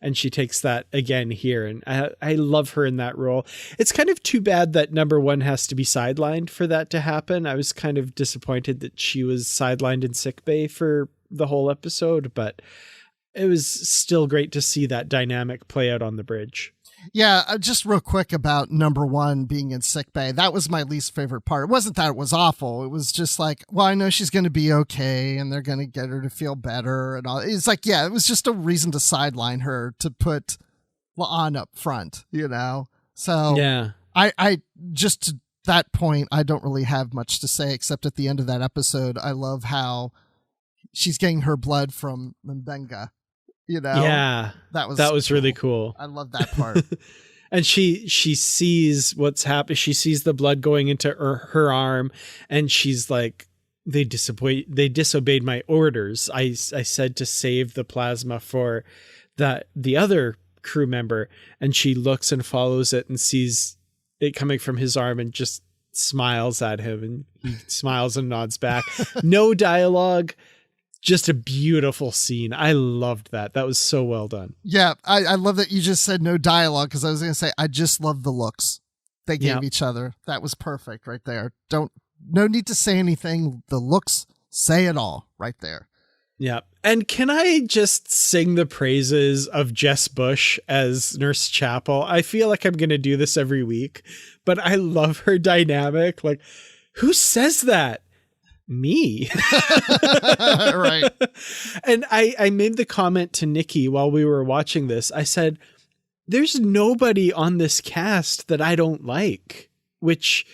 and she takes that again here, and I love her in that role. It's kind of too bad that number one has to be sidelined for that to happen. I was kind of disappointed that she was sidelined in sickbay for the whole episode, but it was still great to see that dynamic play out on the bridge. Yeah, just real quick about number one being in sickbay. That was my least favorite part. It wasn't that it was awful. It was just like, well, I know she's going to be okay and they're going to get her to feel better and all. It's like, yeah, it was just a reason to sideline her to put La'an up front, So yeah, I just to that point, I don't really have much to say except at the end of that episode, I love how she's getting her blood from Mbenga. Yeah, that was cool. Really cool. I love that part. And she sees what's happening. She sees the blood going into her arm, and she's like, "They disobeyed my orders. I said to save the plasma for the other crew member." And she looks and follows it and sees it coming from his arm, and just smiles at him, and he smiles and nods back. No dialogue. Just a beautiful scene. I loved that. That was so well done. Yeah, I love that you just said no dialogue, because I was going to say, I just love the looks they gave each other. That was perfect right there. No need to say anything. The looks say it all right there. Yeah. And can I just sing the praises of Jess Bush as Nurse Chapel? I feel like I'm going to do this every week, but I love her dynamic. Like, who says that? Me. Right. And I made the comment to Nikki while we were watching this. I said, there's nobody on this cast that I don't like, which,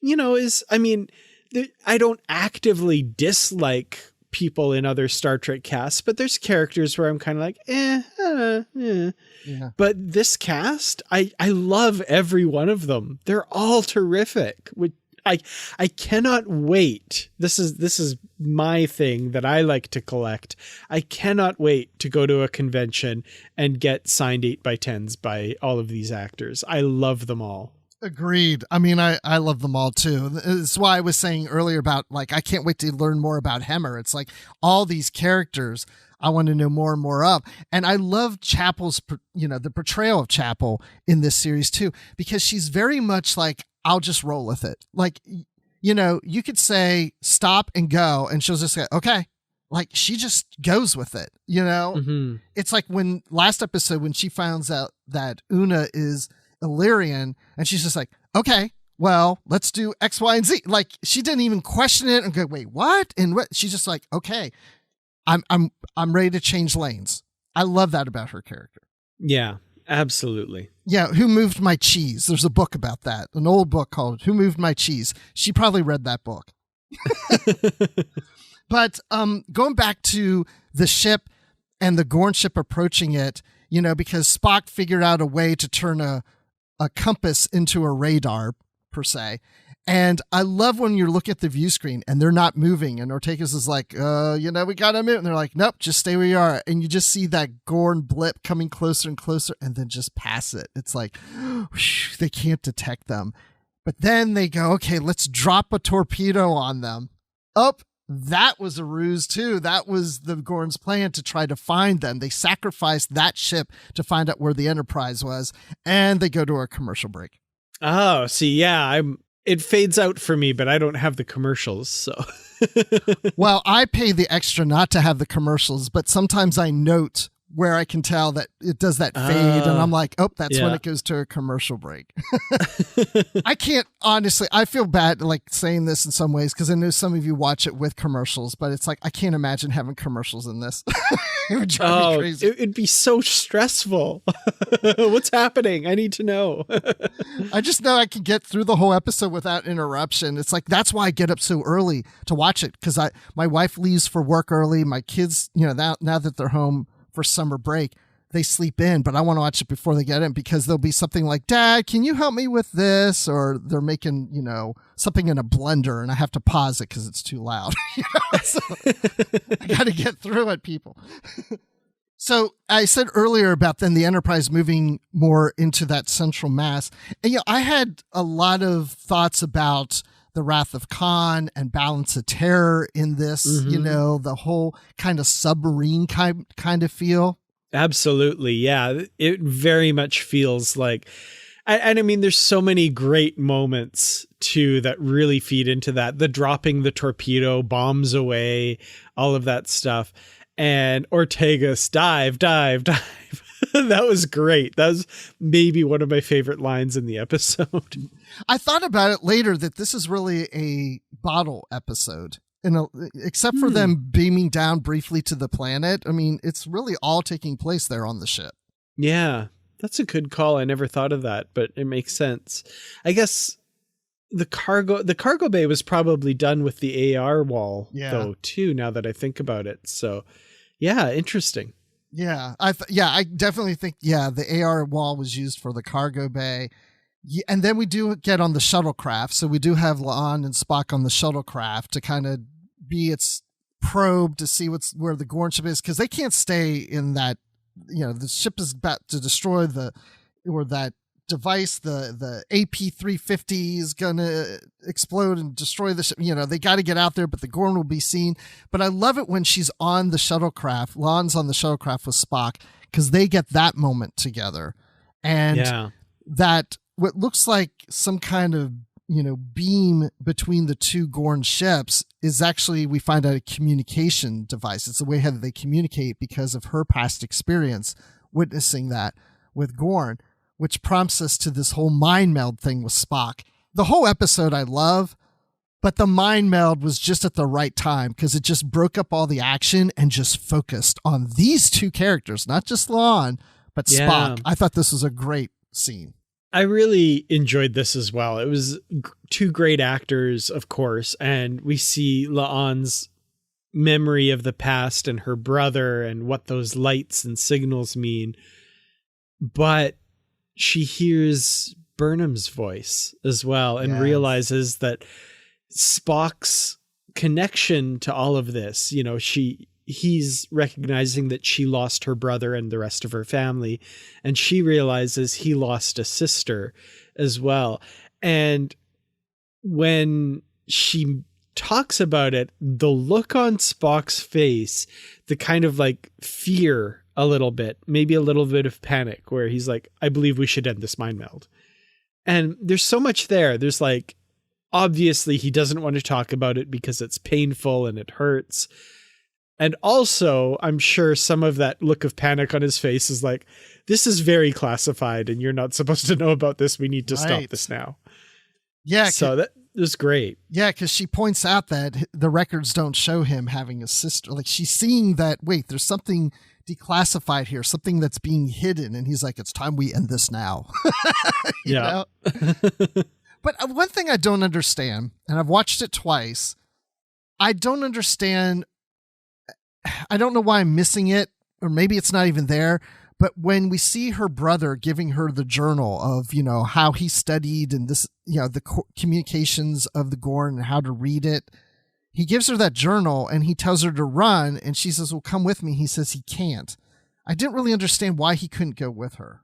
I don't actively dislike people in other Star Trek casts, but there's characters where I'm kind of like, Yeah. But this cast, I love every one of them. They're all terrific. I cannot wait. This is my thing that I like to collect. I cannot wait to go to a convention and get signed 8x10s by all of these actors. I love them all. Agreed. I mean, I love them all too. That's why I was saying earlier about, like, I can't wait to learn more about Hemmer. It's like all these characters I want to know more and more of. And I love Chapel's, the portrayal of Chapel in this series too, because she's very much like, I'll just roll with it. Like, you could say stop and go, and she'll just say, okay. Like, she just goes with it, Mm-hmm. It's like when last episode, when she finds out that Una is Illyrian, and she's just like, okay, well, let's do X, Y, and Z. Like, she didn't even question it and go, wait, what? And what? She's just like, okay, I'm ready to change lanes. I love that about her character. Yeah. Absolutely. Yeah, Who Moved My Cheese? There's a book about that, an old book called Who Moved My Cheese. She probably read that book. But going back to the ship and the Gorn ship approaching it, because Spock figured out a way to turn a compass into a radar, per se. And I love when you look at the view screen and they're not moving, and Ortega's is like, we gotta move. And they're like, nope, just stay where you are. And you just see that Gorn blip coming closer and closer and then just pass it. It's like, whoosh, they can't detect them. But then they go, okay, let's drop a torpedo on them. That was a ruse too. That was the Gorn's plan to try to find them. They sacrificed that ship to find out where the Enterprise was, and they go to a commercial break. Oh, see, yeah, it fades out for me, but I don't have the commercials, so. Well, I pay the extra not to have the commercials, but sometimes I note where I can tell that it does that fade, and I'm like, that's when it goes to a commercial break. I can't, honestly, I feel bad like saying this in some ways because I know some of you watch it with commercials, but it's like, I can't imagine having commercials in this. It would drive me crazy. It'd be so stressful. What's happening? I need to know. I just know I can get through the whole episode without interruption. It's like, that's why I get up so early to watch it, because my wife leaves for work early. My kids, now that they're home for summer break, they sleep in, but I want to watch it before they get in, because there'll be something like, Dad, can you help me with this? Or they're making, something in a blender and I have to pause it because it's too loud. So I got to get through it, people. So I said earlier about then the Enterprise moving more into that central mass. And, I had a lot of thoughts about the Wrath of Khan and Balance of Terror in this, the whole kind of submarine kind of feel. Absolutely. Yeah. It very much feels like, and I mean, there's so many great moments too that really feed into that. The dropping the torpedo, bombs away, all of that stuff. And Ortega's dive. That was great. That was maybe one of my favorite lines in the episode. I thought about it later that this is really a bottle episode. Except for them beaming down briefly to the planet. I mean, it's really all taking place there on the ship. Yeah, that's a good call. I never thought of that, but it makes sense. I guess the cargo bay was probably done with the AR wall, though, too, now that I think about it. So, yeah, interesting. Yeah, I definitely think, the AR wall was used for the cargo bay. Yeah, and then we do get on the shuttlecraft. So we do have La'an and Spock on the shuttlecraft to kind of be its probe to see where the Gorn ship is, because they can't stay in that. The ship is about to destroy that device. The AP-350 is gonna explode and destroy the ship. They got to get out there, but the Gorn will be seen. But I love it when she's on the shuttlecraft. La'an's on the shuttlecraft with Spock, because they get that moment together, and that. What looks like some kind of, beam between the two Gorn ships is actually, we find out, a communication device. It's the way how they communicate because of her past experience witnessing that with Gorn, which prompts us to this whole mind meld thing with Spock. The whole episode I love, but the mind meld was just at the right time because it just broke up all the action and just focused on these two characters, not just La'an, but Spock. I thought this was a great scene. I really enjoyed this as well. It was two great actors, of course, and we see La'an's memory of the past and her brother and what those lights and signals mean. But she hears Burnham's voice as well and realizes that Spock's connection to all of this, he's recognizing that she lost her brother and the rest of her family, and she realizes he lost a sister as well. And when she talks about it, the look on Spock's face, the kind of like fear a little bit, maybe a little bit of panic, where he's like, I believe we should end this mind meld. And there's so much there. There's like, obviously he doesn't want to talk about it because it's painful and it hurts. And also, I'm sure some of that look of panic on his face is like, this is very classified and you're not supposed to know about this. We need to stop this now. Yeah. So that was great. Yeah, because she points out that the records don't show him having a sister. Like, she's seeing that, wait, there's something declassified here, something that's being hidden. And he's like, it's time we end this now. Yeah. But one thing I don't understand, and I've watched it twice, I don't understand. I don't know why I'm missing it, or maybe it's not even there, But when we see her brother giving her the journal of, how he studied and this, the communications of the Gorn and how to read it, he gives her that journal and he tells her to run. And she says, well, come with me. He says he can't. I didn't really understand why he couldn't go with her.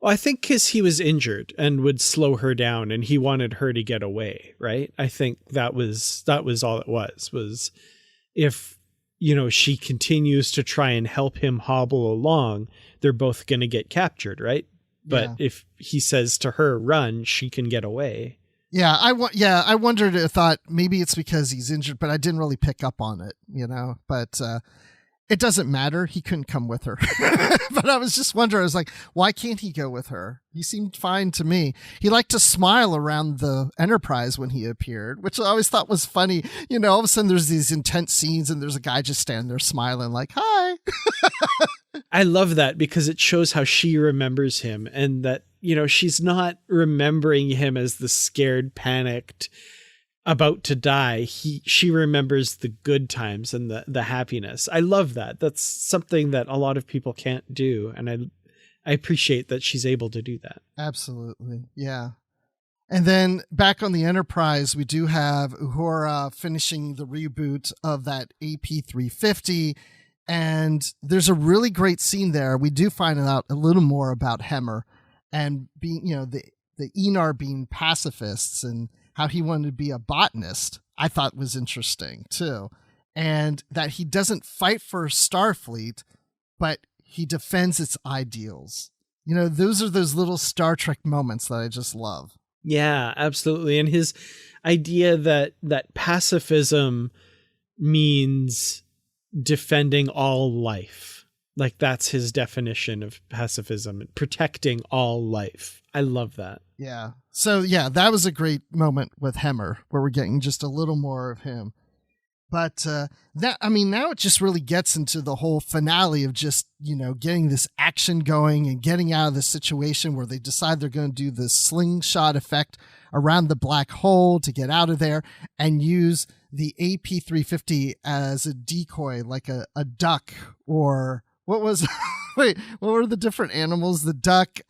Well, I think because he was injured and would slow her down and he wanted her to get away, right? I think that was all it was if, she continues to try and help him hobble along, they're both going to get captured, right? But if he says to her, run, she can get away. Yeah, I wondered, I thought maybe it's because he's injured, but I didn't really pick up on it, but it doesn't matter. He couldn't come with her. But I was just wondering, I was like, why can't he go with her? He seemed fine to me. He liked to smile around the Enterprise when he appeared, which I always thought was funny. All of a sudden there's these intense scenes and there's a guy just standing there smiling like, hi. I love that because it shows how she remembers him and that, she's not remembering him as the scared, panicked, about to die. She remembers the good times and the happiness. I love that. That's something that a lot of people can't do. And I appreciate that she's able to do that. Absolutely. Yeah. And then back on the Enterprise, we do have Uhura finishing the reboot of that AP350. And there's a really great scene there. We do find out a little more about Hemmer and being, the Enar being pacifists and how he wanted to be a botanist, I thought was interesting too. And that he doesn't fight for Starfleet, but he defends its ideals. Those are those little Star Trek moments that I just love. Yeah, absolutely. And his idea that pacifism means defending all life. Like that's his definition of pacifism, protecting all life. I love that. Yeah. So yeah, that was a great moment with Hemmer where we're getting just a little more of him. But now it just really gets into the whole finale of just, getting this action going and getting out of the situation where they decide they're going to do this slingshot effect around the black hole to get out of there and use the AP350 as a decoy, like a duck or what was, wait, what were the different animals? The duck,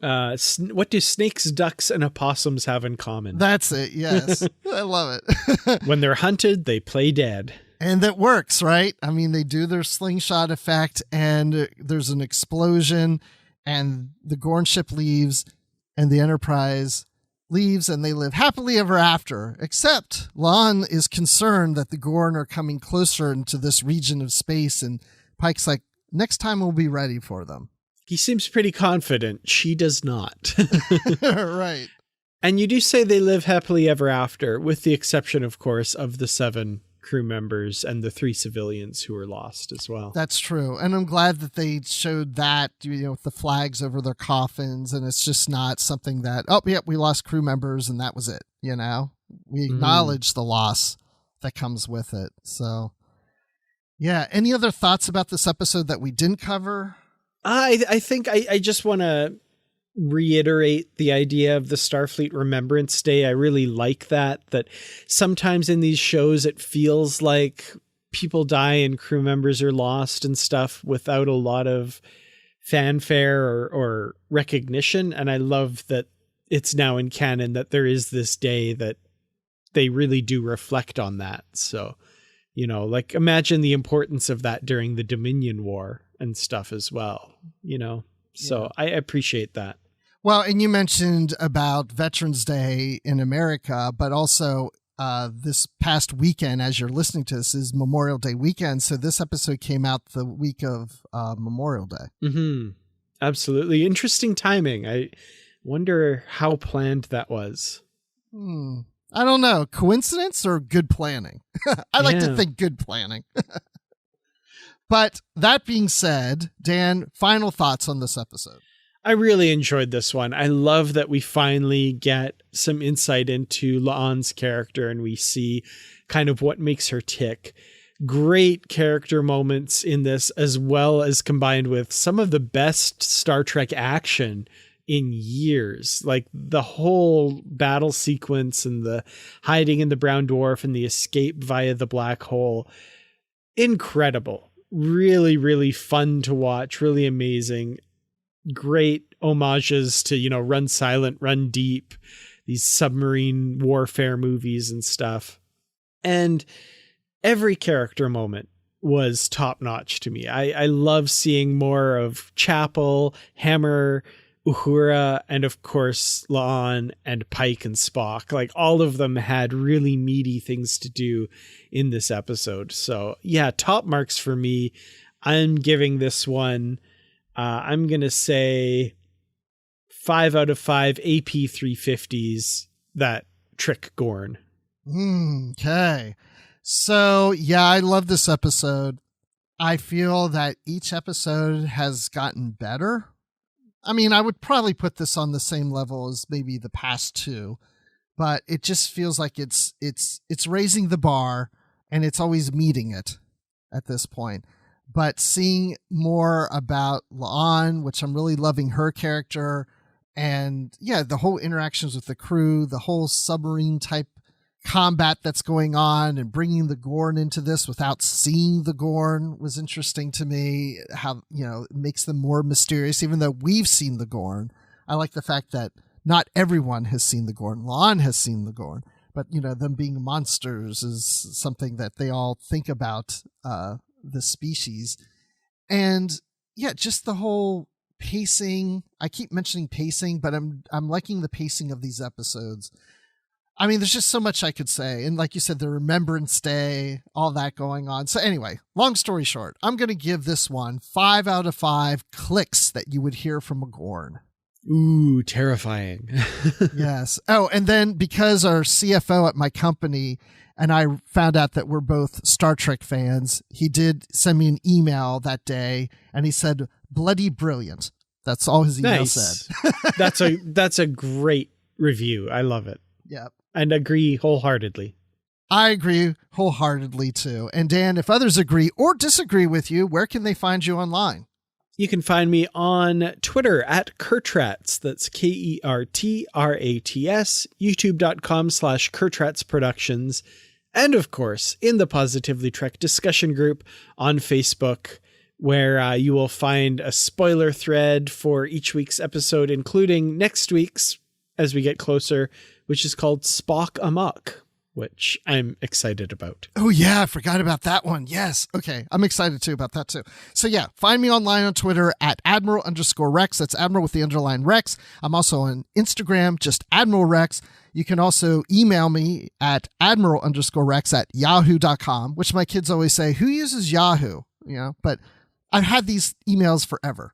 what do snakes, ducks, and opossums have in common? That's it. Yes. I love it. When they're hunted, they play dead. And that works, right? I mean, they do their slingshot effect and there's an explosion and the Gorn ship leaves and the Enterprise leaves and they live happily ever after, except La'an is concerned that the Gorn are coming closer into this region of space and Pike's like, next time we'll be ready for them. He seems pretty confident. She does not. Right. And you do say they live happily ever after, with the exception, of course, of the 7 crew members and the 3 civilians who were lost as well. That's true. And I'm glad that they showed that, with the flags over their coffins. And it's just not something that, we lost crew members and that was it. We acknowledge the loss that comes with it. So, yeah. Any other thoughts about this episode that we didn't cover? I think I just want to reiterate the idea of the Starfleet Remembrance Day. I really like that sometimes in these shows it feels like people die and crew members are lost and stuff without a lot of fanfare or recognition. And I love that it's now in canon that there is this day that they really do reflect on that. So, imagine the importance of that during the Dominion War and stuff as well, So yeah. I appreciate that. Well, and you mentioned about Veterans Day in America, but also this past weekend, as you're listening to this, is Memorial Day weekend. So this episode came out the week of Memorial Day. Mm-hmm. Absolutely. Interesting timing. I wonder how planned that was. I don't know. Coincidence or good planning? I like to think good planning. But that being said, Dan, final thoughts on this episode. I really enjoyed this one. I love that we finally get some insight into La'an's character and we see kind of what makes her tick. Great character moments in this, as well as combined with some of the best Star Trek action in years. Like the whole battle sequence and the hiding in the brown dwarf and the escape via the black hole. Incredible. really, really fun to watch, really amazing. Great homages to, Run Silent, Run Deep, these submarine warfare movies and stuff. And every character moment was top notch to me. I love seeing more of Chapel, Hammer, Uhura, and of course La'an and Pike and Spock. Like, all of them had really meaty things to do in this episode. So yeah, top marks for me. I'm giving this one, I'm going to say 5 out of 5 AP 350s that trick Gorn. Okay. So yeah, I love this episode. I feel that each episode has gotten better. I mean, I would probably put this on the same level as maybe the past two, but it just feels like it's raising the bar, and it's always meeting it at this point. But seeing more about La'an, which I'm really loving her character, and yeah, the whole interactions with the crew, the whole submarine type combat that's going on, and bringing the Gorn into this without seeing the Gorn was interesting to me. How, it makes them more mysterious, even though we've seen the Gorn. I like the fact that not everyone has seen the Gorn. La'an has seen the Gorn, but them being monsters is something that they all think about, the species. And yeah, just the whole pacing. I keep mentioning pacing, but I'm liking the pacing of these episodes. I mean, there's just so much I could say. And like you said, the Remembrance Day, all that going on. So anyway, long story short, I'm going to give this one 5 out of 5 clicks that you would hear from a Gorn. Ooh, terrifying. Yes. Oh, and then because our CFO at my company and I found out that we're both Star Trek fans, he did send me an email that day, and he said, "Bloody brilliant." That's all his email said. That's a great review. I love it. Yeah. And agree wholeheartedly. I agree wholeheartedly too. And Dan, if others agree or disagree with you, where can they find you online? You can find me on Twitter at Kurtrats. That's KERTRATS, youtube.com/Kurtrats Productions. And of course, in the Positively Trek discussion group on Facebook, where you will find a spoiler thread for each week's episode, including next week's as we get closer, which is called Spock Amok, which I'm excited about. Oh yeah, I forgot about that one. Yes. Okay. I'm excited too about that too. So yeah, find me online on Twitter at Admiral_Rex. That's Admiral with the underline Rex. I'm also on Instagram, just Admiral Rex. You can also email me at Admiral_Rex at yahoo.com, which my kids always say, who uses Yahoo? But I've had these emails forever.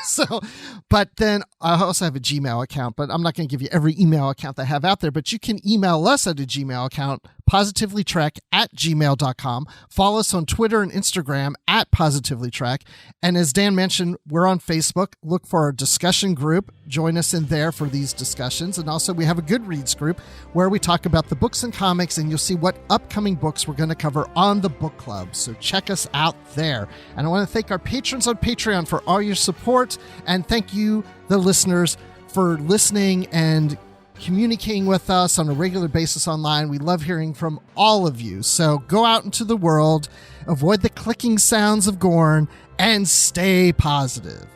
So, but then I also have a Gmail account, but I'm not going to give you every email account that I have out there, but you can email us at a Gmail account, positivelytrek@gmail.com. Follow us on Twitter and Instagram at positivelytrek. And as Dan mentioned, we're on Facebook. Look for our discussion group. Join us in there for these discussions. And also we have a Goodreads group where we talk about the books and comics, and you'll see what upcoming books we're going to cover on the book club. So check us out there. And I want to thank our patrons on Patreon for all your support. And thank you, the listeners, for listening and communicating with us on a regular basis online. We love hearing from all of you. So go out into the world, avoid the clicking sounds of Gorn, and stay positive.